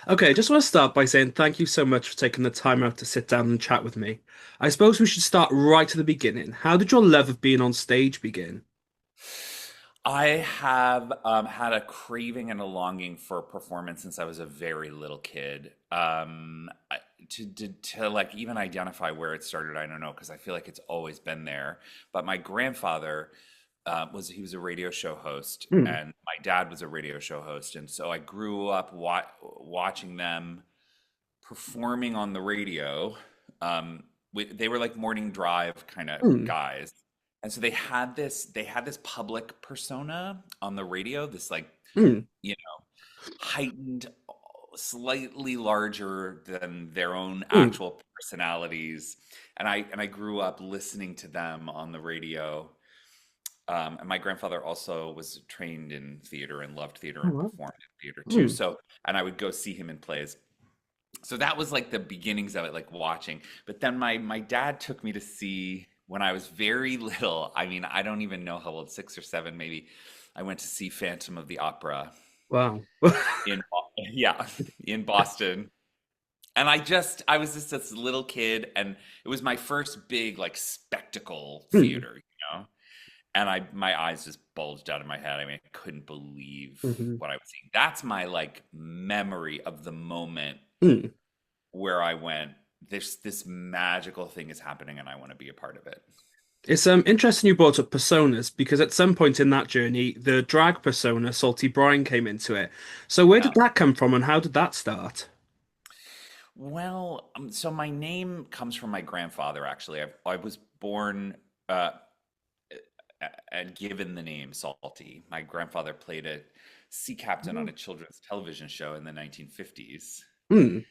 Okay, just want to start by saying thank you so much for taking the time out to sit down and chat with me. I suppose we should start right at the beginning. How did your love of being on stage begin? I have had a craving and a longing for performance since I was a very little kid. To like even identify where it started, I don't know, because I feel like it's always been there. But my grandfather he was a radio show host, Hmm. and my dad was a radio show host, and so I grew up watching them performing on the radio. They were like morning drive kind of Hmm. guys, and so they had this public persona on the radio, this like Hmm. heightened, slightly larger than their own Hmm. actual personalities, and I grew up listening to them on the radio. And my grandfather also was trained in theater and loved theater Oh, and wow. performed in theater too. Hmm. So, and I would go see him in plays. So that was like the beginnings of it, like watching. But then my dad took me to see when I was very little. I mean, I don't even know how old, 6 or 7 maybe. I went to see Phantom of the Opera Wow. yeah, in Boston. And I was just this little kid, and it was my first big like spectacle Hmm. theater, and my eyes just bulged out of my head. I mean, I couldn't believe Hmm. what I was seeing. That's my like memory of the moment Hmm. where I went, this magical thing is happening and I want to be a part of it. It's interesting you brought up personas because at some point in that journey, the drag persona, Salty Brine, came into it. So where did Yeah. that come from and how did that start? Well, so my name comes from my grandfather, actually. I was born uh, and given the name Salty. My grandfather played a sea captain on a children's television show in the 1950s. Hmm. And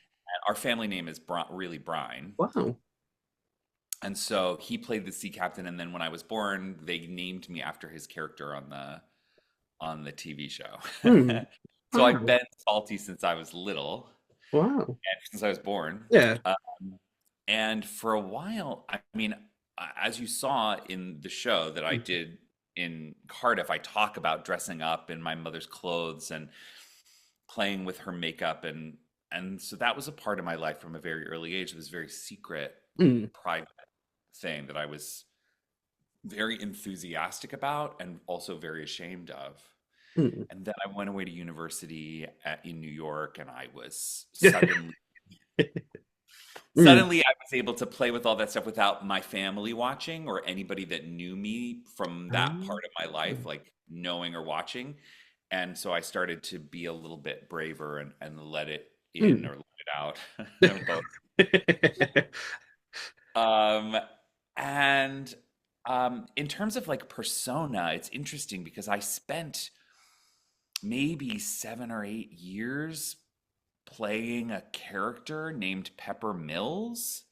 our family name is really Brine. Wow. And so he played the sea captain, and then when I was born, they named me after his character on the TV show. Hmm. So I've Wow. been salty since I was little, Wow. and since I was born. Yeah. And for a while, I mean, as you saw in the show that I did in Cardiff, I talk about dressing up in my mother's clothes and playing with her makeup, and so that was a part of my life from a very early age. It was very secret, Hmm. private thing that I was very enthusiastic about and also very ashamed of. Hmm. And then I went away to university in New York, and I was Hmm. suddenly I was able to play with all that stuff without my family watching or anybody that knew me from that part of my life, like knowing or watching. And so I started to be a little bit braver and let it in Hmm. or let it out, or both. Um, and in terms of like persona, it's interesting because I spent maybe 7 or 8 years playing a character named Pepper Mills.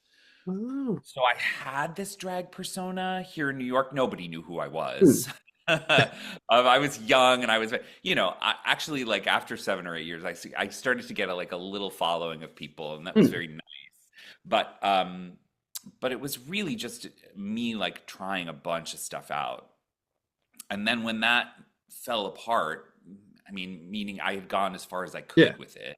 Oh. So I had this drag persona here in New York. Nobody knew who I Hmm. was. I was young, and actually, like after 7 or 8 years, I started to get like a little following of people, and that was Hmm. very nice. But but it was really just me like trying a bunch of stuff out. And then when that fell apart, I mean, meaning I had gone as far as I Yeah. could with it,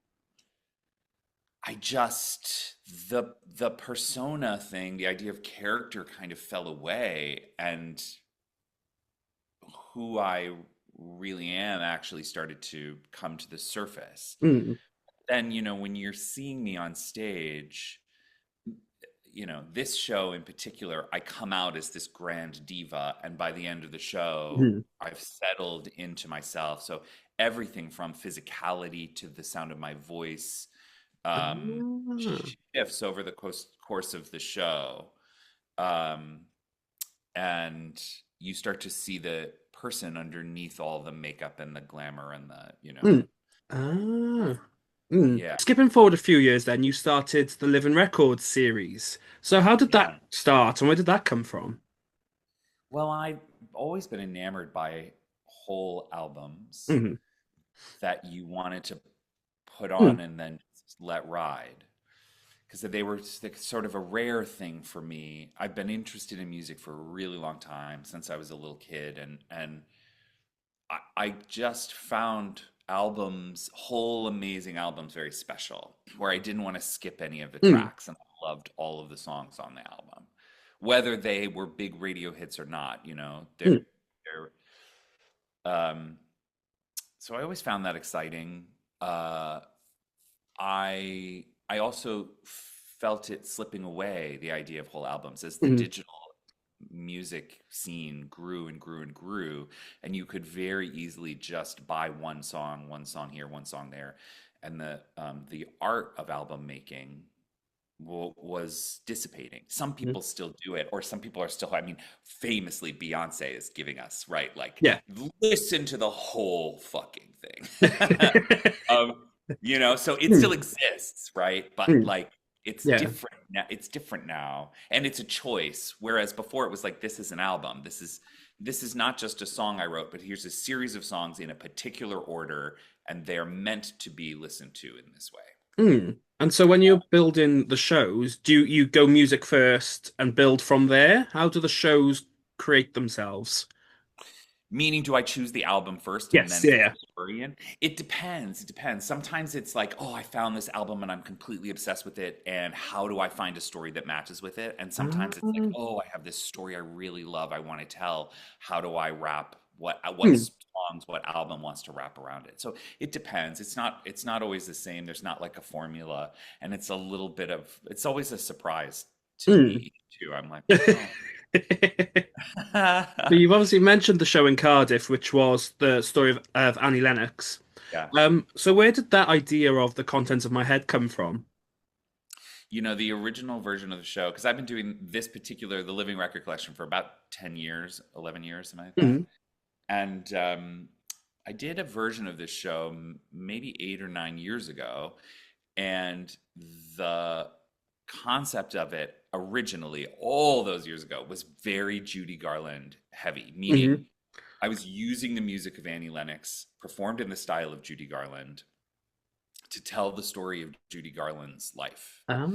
I just the persona thing, the idea of character kind of fell away, and who I really am actually started to come to the surface. Hmm. Then, when you're seeing me on stage, this show in particular, I come out as this grand diva, and by the end of the show, Hmm. I've settled into myself. So everything from physicality to the sound of my voice Ah. shifts over the course of the show. Um, and you start to see the person underneath all the makeup and the glamour and Hmm. Ah. Hmm. yeah, Skipping forward a few years, then you started the Living Records series. So how did that yeah. start and where did that come from? Well, I've always been enamored by whole albums Hmm. that you wanted to put Hmm. on and then let ride because they were sort of a rare thing for me. I've been interested in music for a really long time since I was a little kid, and I just found albums, whole amazing albums, very special, where I didn't want to skip any of the Mm, tracks and I loved all of the songs on the album, whether they were big radio hits or not, mm, they're um so I always found that exciting. Uh I also felt it slipping away, the idea of whole albums, as the mm, digital music scene grew and grew and grew, and you could very easily just buy one song here, one song there, and the art of album making was dissipating. Some mm. people still do it, or some people are still, I mean, famously, Beyonce is giving us, right? Like, Yeah. listen to the whole fucking thing. um, so it still Mm, exists, right? But mm. like, it's Yeah. different now. It's different now, and it's a choice. Whereas before, it was like, this is an album. This is not just a song I wrote, but here's a series of songs in a particular order, and they're meant to be listened to in this way. Mm. And so when you're building the shows, do you go music first and build from there? How do the shows create themselves? Meaning, do I choose the album first and Yes, then fit yeah. the story in? It depends. It depends. Sometimes it's like, oh, I found this album and I'm completely obsessed with it. And how do I find a story that matches with it? And sometimes it's like, Ah, oh, I have this story I really love, I want to tell. How do I wrap what mm, songs, what album wants to wrap around it? So it depends. It's not always the same. There's not like a formula. And it's a little bit of, it's always a surprise to mm. me too. I'm like, So oh. you've obviously mentioned the show in Cardiff, which was the story of Annie Lennox. Yeah. So where did that idea of the contents of my head come from? The original version of the show, because I've been doing the Living Record Collection, for about 10 years, 11 years, something like that. Mm, And I did a version of this show maybe 8 or 9 years ago. And the concept of it originally, all those years ago, was very Judy Garland heavy, mm. meaning I was using the music of Annie Lennox, performed in the style of Judy Garland, to tell the story of Judy Garland's life. Ah,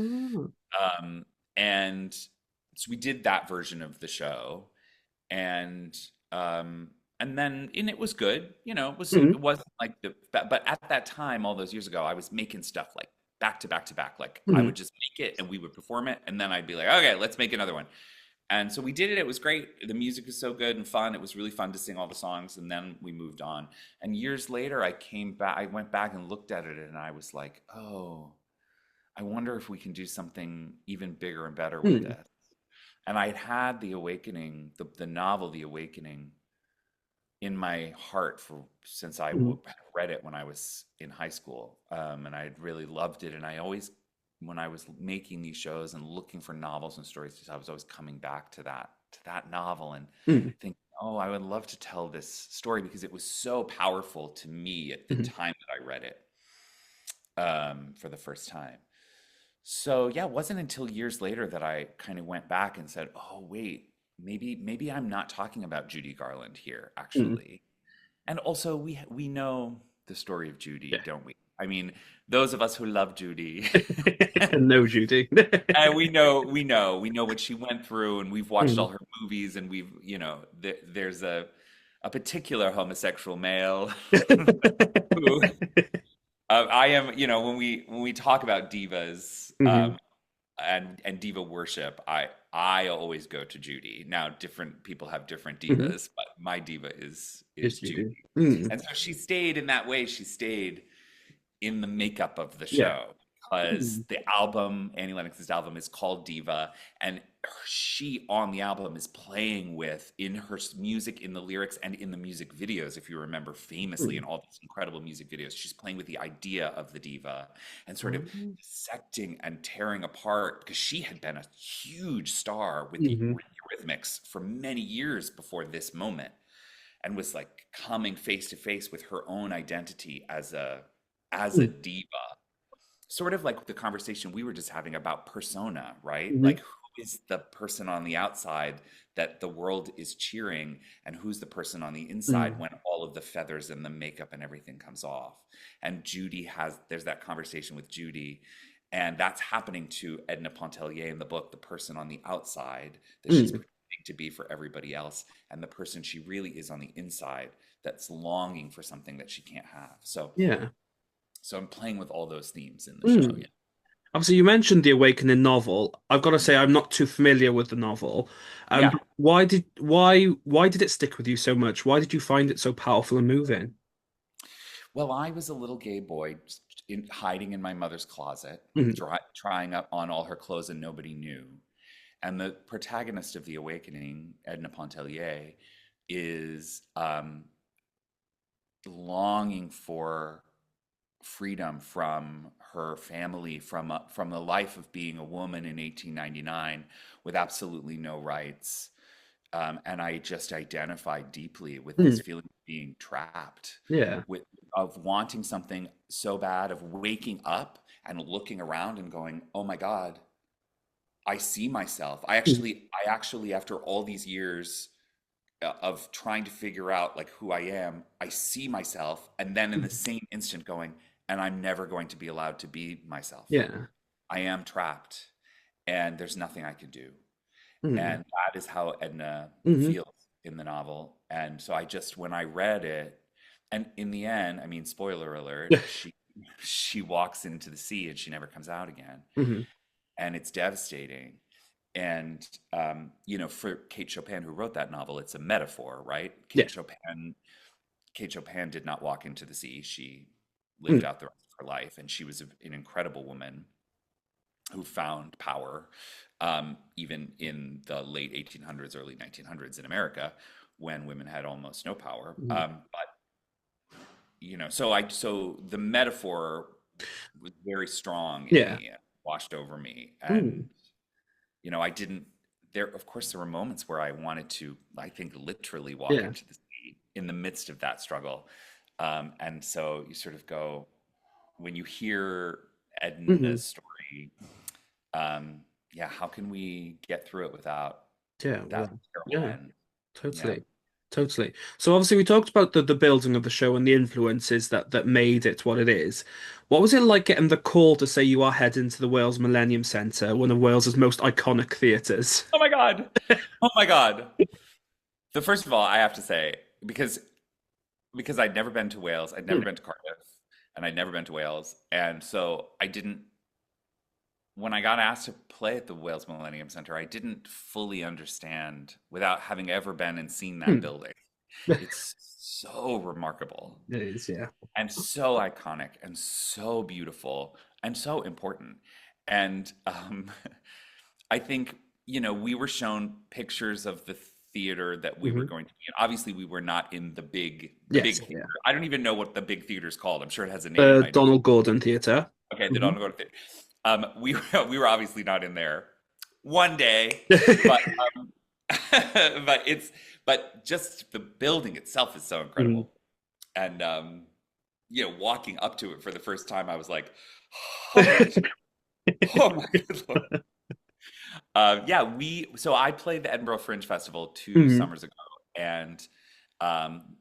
Um, and so we did that version of the show, and and it was good. It mm, wasn't like but at that time, all those years ago, I was making stuff like back to back to back. Like, I mm, would just make it and we would perform it, and then I'd be like, okay, let's make another one. And so we did it. It was great. The music was so good and fun. It was really fun to sing all the songs, and then we moved on. And years later, I came back. I went back and looked at it, and I was like, oh, I wonder if we can do something even bigger and better with mm, this. And I'd had the awakening, the novel, The Awakening, in my heart for since I mm, read it when I was in high school, and I really loved it. And I always, when I was making these shows and looking for novels and stories, I was always coming back to that novel and mm, thinking, oh, I would love to tell this story because it was so powerful to me at the mm, time that I read it, for the first time. So yeah, it wasn't until years later that I kind of went back and said, "Oh, wait, maybe I'm not talking about Judy Garland here, mm. actually." And also, we know the story of Judy, Yeah. don't we? I mean, those of us who love Judy, No, Judy. and we know what she went through, and we've watched Mm. all her movies, and there's a particular homosexual male who, I am, when we talk about divas, Mhm. and diva worship, I always go to Judy. Now, different people have different Mhm. divas, but my diva is Yes, you do. Judy. Mm. And so she stayed in that way. She stayed in the makeup of the Yeah. show, because Mm. the album, Annie Lennox's album, is called Diva, and she on the album is playing with, in her music, in the lyrics, and in the music videos. If you remember, famously in Mm. all these incredible music videos, she's playing with the idea of the diva and sort of Um, dissecting and tearing apart, because she had been a huge star with the mhm. Eurythmics for many years before this moment, and was like coming face to face with her own identity as a Mm. diva, sort of like the conversation we were just having about persona, right? Mhm. Like, who is the person on the outside that the world is cheering, and who's the person on the inside Mm. when all of the feathers and the makeup and everything comes off? And there's that conversation with Judy, and that's happening to Edna Pontellier in the book, the person on the outside that she's Mm. pretending to be for everybody else, and the person she really is on the inside that's longing for something that she can't have. Yeah. So I'm playing with all those themes in the show. Mm. Obviously, you mentioned the Awakening novel. I've got to say, I'm not too familiar with the novel. Yeah. Why did it stick with you so much? Why did you find it so powerful and moving? Well, I was a little gay boy hiding in my mother's closet, Mhm. trying up on all her clothes, and nobody knew. And the protagonist of The Awakening, Edna Pontellier, is longing for freedom from her family, from the life of being a woman in 1899 with absolutely no rights. And I just identified deeply with this Mm. feeling of being trapped, Yeah. with of wanting something so bad, of waking up and looking around and going, "Oh my God, I see myself." Mm. I actually, after all these years of trying to figure out like who I am, I see myself, and then in the Mm. same instant going, and I'm never going to be allowed to be myself. Yeah. I am trapped, and there's nothing I can do. Mm. And that is how Edna Hmm. feels in the novel. And so I just, when I read it, and in the end, I mean, spoiler alert, she walks into the sea and she never comes out again, Hmm. and it's devastating. And for Kate Chopin, who wrote that novel, it's a metaphor, right? Yeah. Kate Chopin did not walk into the sea. She lived Mm. out the rest of her life, and she was an incredible woman who found power, even in the late 1800s, early 1900s in America, when women had almost no power. Mm. So the metaphor was very strong in Yeah. me, and washed over me, Mm. and I didn't. Of course, there were moments where I wanted to, I think, literally walk Yeah. into the sea in the midst of that struggle. And so you sort of go, when you hear Hmm. Edna's story, um, yeah, how can we get through it without Yeah. that Well, terrible yeah. end? Yeah. Totally. Totally. So obviously we talked about the building of the show and the influences that made it what it is. What was it like getting the call to say you are heading to the Wales Millennium Centre, one of Wales's most iconic theatres? Oh my God. Oh my God. So first of all, I have to say, because I'd never been to Wales, I'd never Mm. been to Cardiff, and I'd never been to Wales. And so I didn't, when I got asked to play at the Wales Millennium Centre, I didn't fully understand without having ever been and seen that Mm. building. It's so remarkable It is, yeah. and so iconic and so beautiful and so important. And I think, we were shown pictures of the theater that we were Hmm. going to be in. Obviously, we were not in the Yes, big theater. yeah. I don't even know what the big theater is called. I'm sure it has a name. The I don't. Donald Gordon Theatre. Okay, they Hmm. don't go to theater. We were obviously not in there one day, but but just the building itself is so Hmm. incredible. And walking up to it for the first time, I was like, "Oh, oh my good Lord." Yeah, so I played the Edinburgh Fringe Festival two Hmm. summers ago, and um,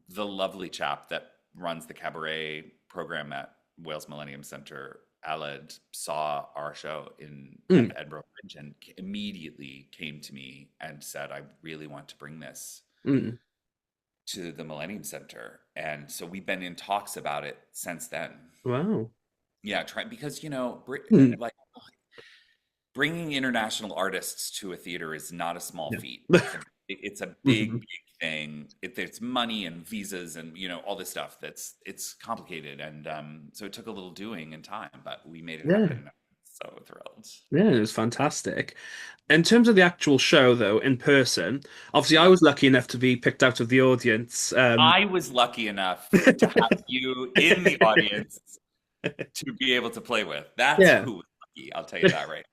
the lovely chap that runs the cabaret program at Wales Millennium Centre, Aled, saw our show at Mm. the Edinburgh Fringe and immediately came to me and said, "I really want to bring this Mm. to the Millennium Centre." And so we've been in talks about it since then. Wow. Yeah, try because Mm. like bringing international artists to a theater is not a small Yeah. feat. It's a Hmm. big thing. It's money and visas and all this stuff. It's complicated, and so it took a little doing and time, but we made it Yeah. happen. And I'm so thrilled. Yeah, it was fantastic. In terms of the actual show, though, in person, obviously I Yeah, was lucky enough to be picked out of the audience. I was lucky enough to have you in the audience to be able to play with. That's Yeah. who was lucky. I'll tell you that right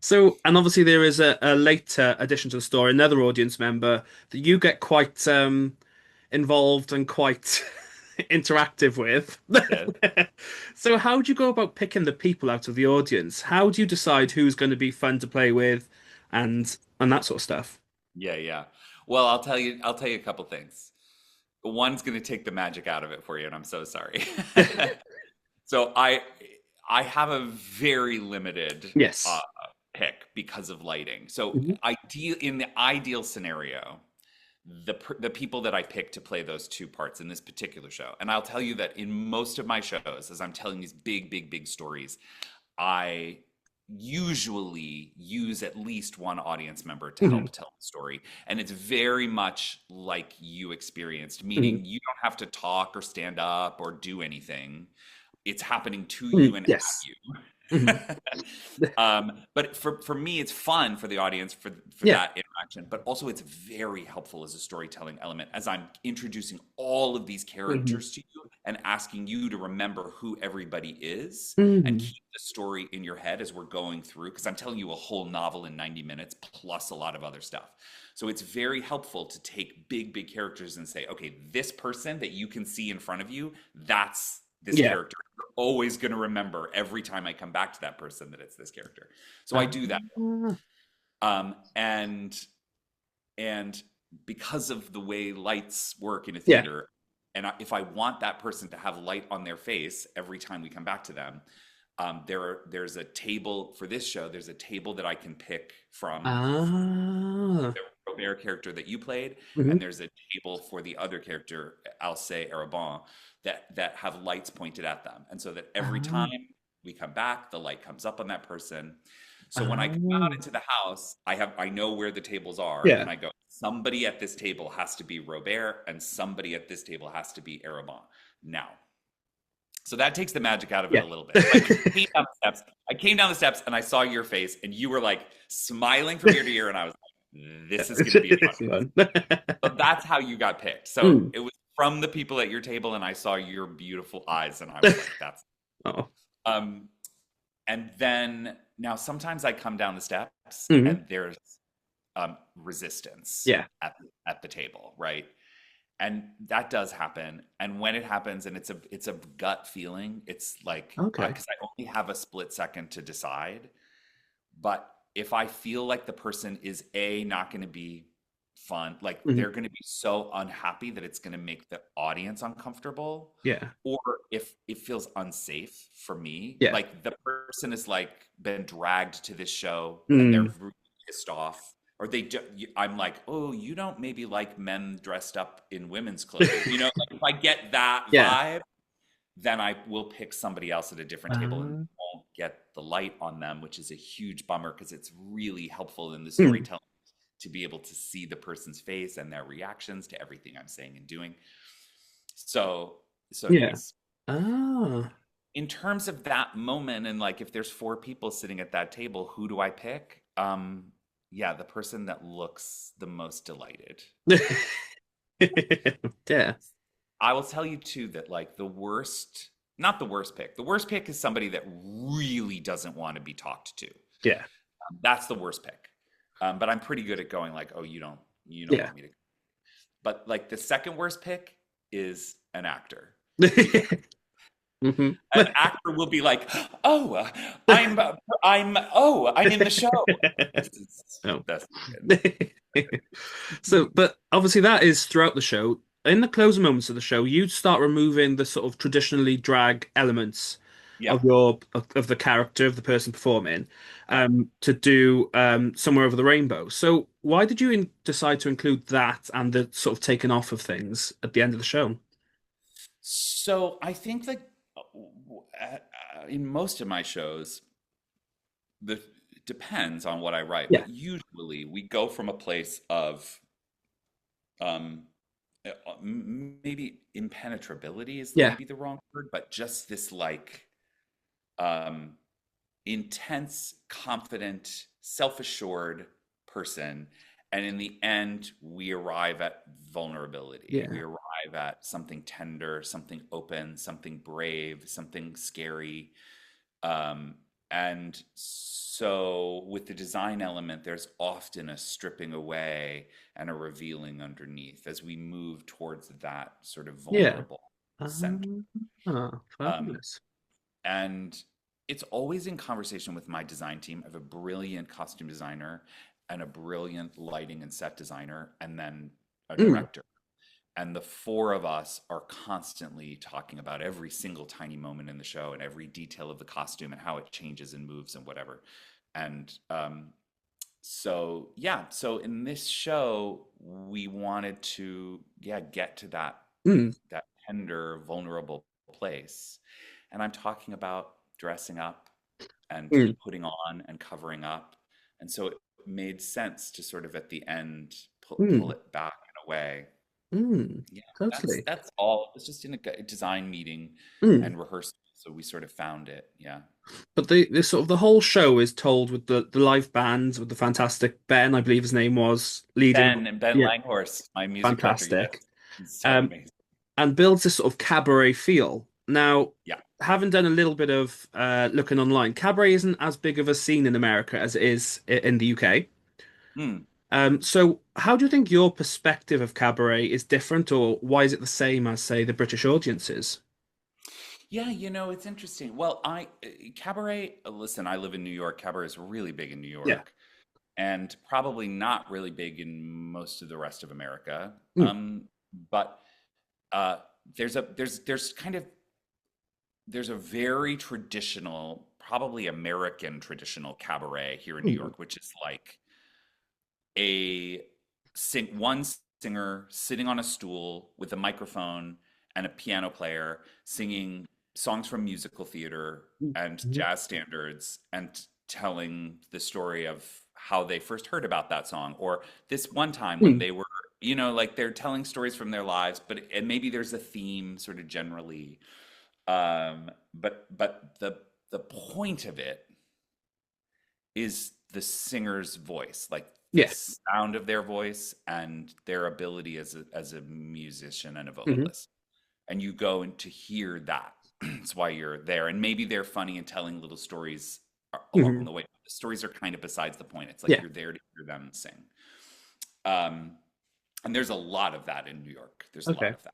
So, and obviously there is a later addition to the story, another audience member that you get quite involved and quite interactive with. now. So, how do you go about picking the people out of the audience? How do you decide who's going to be fun to play with, and that sort of stuff? Yeah, yeah. Well, I'll tell you a couple things. One's going to take the magic out of it for you, and I'm so sorry. So I have a very limited uh, Yes. pick because of lighting. So Hmm. in the ideal scenario, the people that I picked to play those two parts in this particular show. And I'll tell you that in most of my shows, as I'm telling these big, big, big stories, I usually use at least one audience member to Hmm. help tell the story. And it's very much like you experienced, Hmm. meaning you don't have to talk or stand up or do anything. It's happening to Hmm. you and Yes. at Hmm. you. But for me, it's fun for the audience for Yeah. that interaction. But also, it's very helpful as a storytelling element as I'm introducing all of these Hmm. characters to you and asking you to remember who everybody is and Hmm. keep the story in your head as we're going through. Because I'm telling you a whole novel in 90 minutes plus a lot of other stuff. So it's very helpful to take big, big characters and say, okay, this person that you can see in front of you, that's this Yeah. character. You're always going to remember every time I come back to that person that it's this character. So I Ah. do that. Um, and and because of the way lights work in a Yeah. theater, and if I want that person to have light on their face every time we come back to them, there's a table for this show. There's a table that I can pick from Ah. the Robert character that you played, Hmm. and there's a table for the other character, Alce Arabon, that have lights pointed at them, and so that every Ah. time we come back, the light comes up on that person. So when I come out Ah. into the house, I know where the tables are, Yeah. and I go, somebody at this table has to be Robert, and somebody at this table has to be Arabon. Now, so that takes the magic out of it Yeah. a little bit. Like came down the steps, I came down the steps and I saw your face, and you were like smiling from ear to ear, and I was like, "This is going to be a fun." This one. So that's how you got picked. So Mm. it was from the people at your table, and I saw your beautiful eyes, and I was like, "That's." Oh. Um, and then now sometimes I come down the steps, Hmm. and there's resistance Yeah. at the table, right? And that does happen, and when it happens and it's a gut feeling, it's like Okay. because I only have a split second to decide. But if I feel like the person is not going to be fun, like Hmm. they're going to be so unhappy that it's going to make the audience uncomfortable, Yeah. or if it feels unsafe for me, Yeah. like the person is like been dragged to this show and they're Mm. really pissed off, or I'm like, oh, you don't maybe like men dressed up in women's clothing, like if I get that Yeah. vibe, then I will pick somebody else at a different table and Uh, won't get the light on them, which is a huge bummer because it's really helpful in the mm. storytelling to be able to see the person's face and their reactions to everything I'm saying and doing. So, so Yeah. yes. Ah. In terms of that moment, and like if there's four people sitting at that table, who do I pick? Yeah, the person that looks the most delighted. Yeah. I will tell you too that like the worst, not the worst pick. The worst pick is somebody that really doesn't want to be talked to. Yeah. That's the worst pick. But I'm pretty good at going like, oh, you don't Yeah. want me to. But like the second worst pick is an actor because Hmm. an actor will be like, oh, I'm in the show. This is Oh. that's not good. So, but obviously that is throughout the show. In the closing moments of the show, you start removing the sort of traditionally drag elements Yeah, of the character of the person performing, yeah. to do Somewhere Over the Rainbow. So, why did you decide to include that and the sort of taking off of things at the end of the show? So I think that in most of my shows, the it depends on what I write, Yeah. but usually we go from a place of um, maybe impenetrability is Yeah. maybe the wrong word, but just this like um, intense, confident, self-assured person. And in the end, we arrive at vulnerability. We Yeah. arrive at something tender, something open, something brave, something scary. Um, and so with the design element, there's often a stripping away and a revealing underneath as we move towards that sort of Yeah. vulnerable center. Um, Fabulous. and it's always in conversation with my design team. I have a brilliant costume designer and a brilliant lighting and set designer, and then a Mm. director. And the four of us are constantly talking about every single tiny moment in the show and every detail of the costume and how it changes and moves and whatever. And So yeah, so in this show, we wanted to, yeah, get to Mm, that tender, vulnerable place. And I'm talking about dressing up and mm, putting on and covering up. And so it made sense to sort of at the end pull mm, it back in a way. mm. Yeah, Totally. that's all. It's just in a design meeting Mm. and rehearsal. So we sort of found it. Yeah. But the sort of the whole show is told with the live bands with the fantastic Ben, I believe his name was, leading. Ben Yeah, Langhorst, my music director. Yes, fantastic. he's so Um, amazing. and builds this sort of cabaret feel. Now, Yeah. having done a little bit of looking online, cabaret isn't as big of a scene in America as it is in the UK. Hmm. So how do you think your perspective of cabaret is different, or why is it the same as, say, the British audiences? Yeah, it's interesting. Well, cabaret, listen, I live in New York. Cabaret is really big in New Yeah. York and probably not really big in most of the rest of America. Mm, But uh, there's kind of there's a very traditional, probably American traditional cabaret here in New mm, York, which is like one singer sitting on a stool with a microphone and a piano player singing songs from musical theater and mm, jazz standards and telling the story of how they first heard about that song, or this one time when mm. they were, like they're telling stories from their lives, but and maybe there's a theme sort of generally. But the point of it is the singer's voice, like the Yeah. sound of their voice and their ability as a musician and a Hmm. vocalist. And you go and to hear that. That's why you're there. And maybe they're funny and telling little stories along Hmm. the way. The stories are kind of besides the point. It's like Yeah. you're there to hear them sing. Um, and there's a lot of that in New York. There's a lot Okay. of that.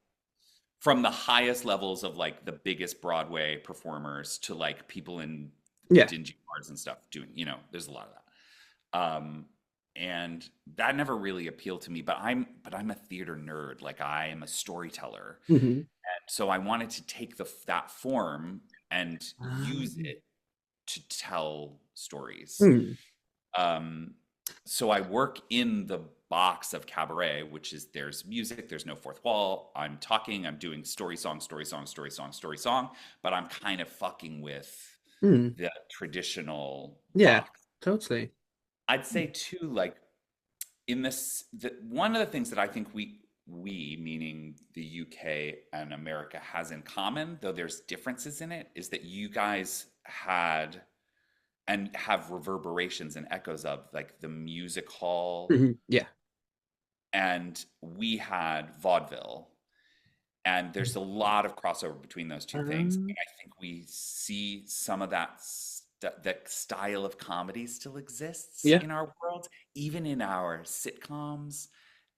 From the highest levels of like the biggest Broadway performers to like people in Yeah. dingy bars and stuff doing, there's a lot of that. And that never really appealed to me, but I'm a theater nerd. Like I am a storyteller. Hmm. And so I wanted to take that form and use Um, it to tell stories. mm, Um, so I work in the box of cabaret, which is there's music, there's no fourth wall. I'm talking, I'm doing story song, story song, story song, story song, but I'm kind of fucking with mm. the traditional Yeah. box. Totally. I'd say too, like one of the things that I think we meaning the UK and America has in common, though there's differences in it, is that you guys had and have reverberations and echoes of like the music hall, Hmm. Yeah. and we had vaudeville, and there's a lot of crossover between those two things, Um, and I think we see some of that style of comedy still exists yeah. in our world, even in our sitcoms,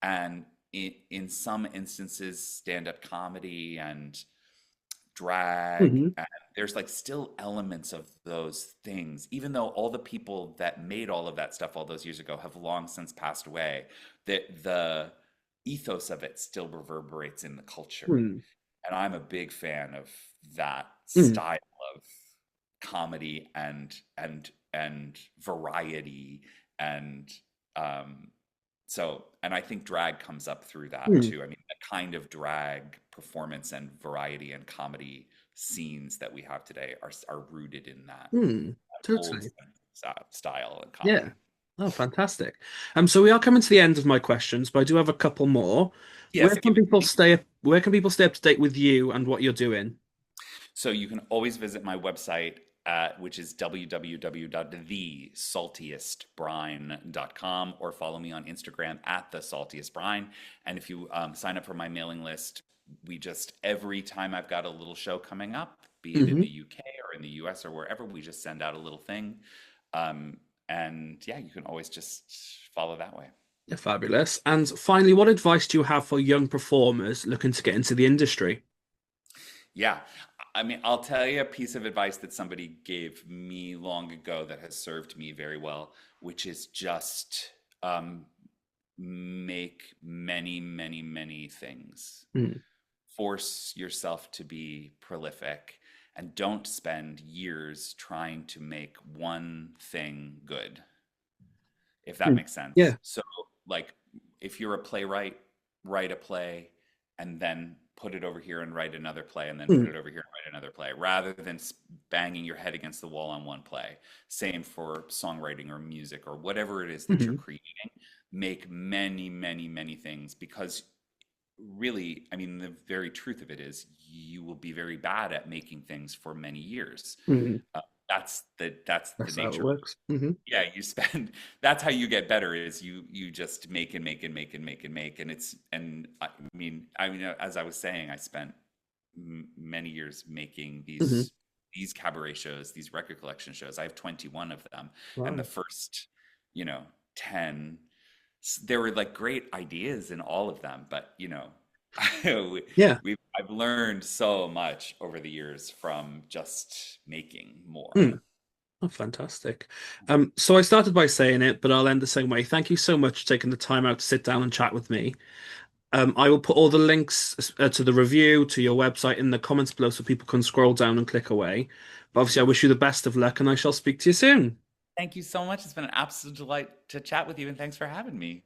and in some instances stand-up comedy and drag, Hmm. and there's like still elements of those things, even though all the people that made all of that stuff all those years ago have long since passed away, that the ethos of it still reverberates in the culture. Mm, And I'm a big fan of that mm, style of comedy and variety, and um and I think drag comes up through that mm, too. I mean, the kind of drag performance and variety and comedy scenes that we have today are rooted in that mm. old Totally. style and Yeah. comedy. Oh, fantastic. So we are coming to the end of my questions, but I do have a couple more. Yes, give it to me. Where can people stay up to date with you and what you're doing? So you can always visit my website, which is www.thesaltiestbrine.com, or follow me on Instagram at the saltiest brine. And if you sign up for my mailing list, every time I've got a little show coming up, be it in the Hmm. UK or in the US or wherever, we just send out a little thing. And yeah, you can always just follow that way. Yeah, fabulous. And finally, what advice do you have for young performers looking to get into the industry? Yeah. I mean, I'll tell you a piece of advice that somebody gave me long ago that has served me very well, which is just make many, many, many things. Mm, Force yourself to be prolific, and don't spend years trying to make one thing good. if that Mm. makes sense. Yeah. So, like, if you're a playwright, write a play and then put it over here and write another play and then put Mm. it over here and write another play rather than banging your head against the wall on one play. Same for songwriting or music or whatever it is that you're Hmm. creating. Make many, many, many things because really, I mean, the very truth of it is you will be very bad at making things for many years. Mm. Uh, that's the That's how it nature of works. Hmm. yeah, you spend that's how you get better is you just make and make and make and make and make and it's and I mean as I was saying I spent many years making Hmm. these cabaret shows, these record collection shows. I have 21 of them and the Wow. first, you know, 10 there were like great ideas in all of them, but you know, Yeah. I've learned so much over the years from just making more. Mm. Oh, fantastic. So I started by saying it, but I'll end the same way. Thank you so much for taking the time out to sit down and chat with me. I will put all the links to the review, to your website in the comments below so people can scroll down and click away. But obviously, I wish you the best of luck and I shall speak to you soon. Thank you so much. It's been an absolute delight to chat with you, and thanks for having me.